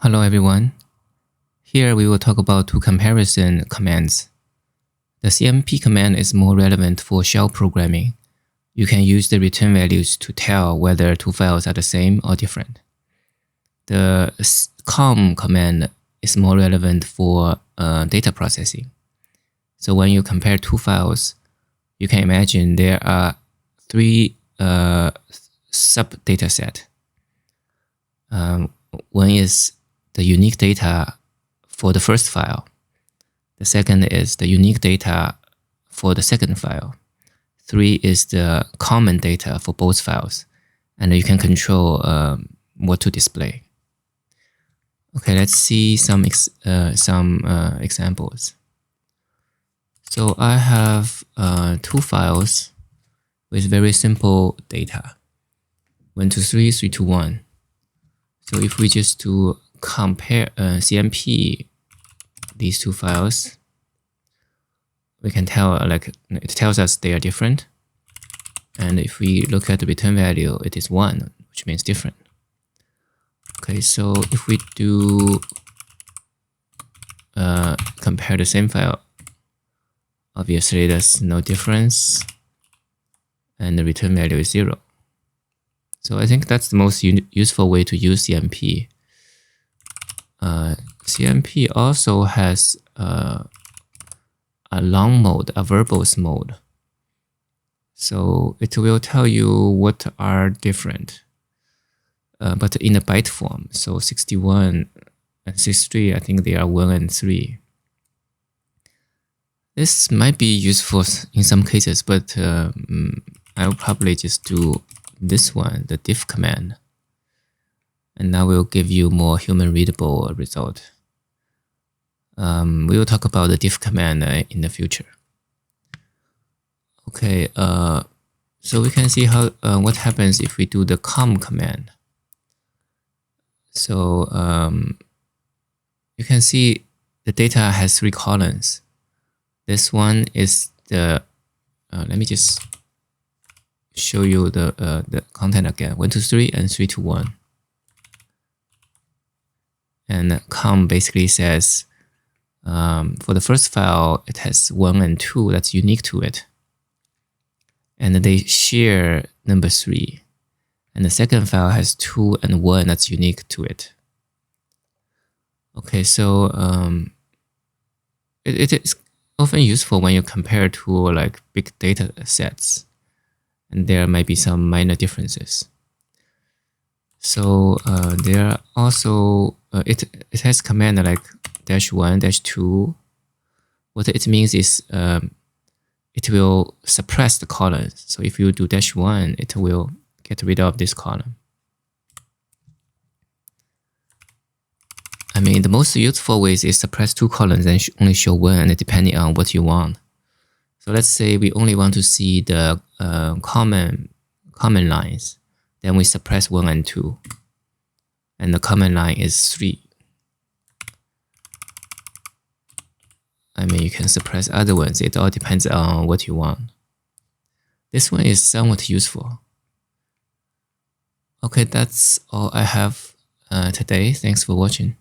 Hello everyone. Here we will talk about two comparison commands. The Cmp command is more relevant for shell programming. You can use the return values to tell whether two files are the same or different. The comm command is more relevant for data processing. So when you compare two files, you can imagine there are three sub-data set. One is the unique data for the first file. The second is the unique data for the second file. 3 is the common data for both files, and you can control what to display. Okay, let's see some examples. So I have two files with very simple data, 1 to 3, 3 to 1. So if we just do compare Cmp these two files, we can tell it tells us they are different. And if we look at the return value, it is 1, which means different. Okay, so if we do compare the same file, obviously there's no difference, and the return value is 0. So I think that's the most useful way to use Cmp. Cmp also has a long mode, a verbose mode. So it will tell you what are different, but in a byte form. So 61 and 63, I think they are 1 and 3. This might be useful in some cases, but I'll probably just do this one, the diff command. And that will give you more human readable result. We will talk about the diff command in the future. Okay, so we can see how what happens if we do the comm command. So you can see the data has 3 columns. This one is the let me just show you the content again, 1 to 3 and 3 to 1. And comm basically says for the first file, it has 1 and 2 that's unique to it. And they share number 3. And the second file has 2 and 1 that's unique to it. Okay, so it is often useful when you compare two like big data sets, and there might be some minor differences. So there are also it has command like -1, -2. What it means is it will suppress the columns. So if you do -1, it will get rid of this column. I mean, the most useful ways is suppress 2 columns and only show 1, depending on what you want. So let's say we only want to see the common lines. Then we suppress 1 and 2. And the common line is 3. I mean, you can suppress other ones. It all depends on what you want. This one is somewhat useful. Okay, that's all I have today. Thanks for watching.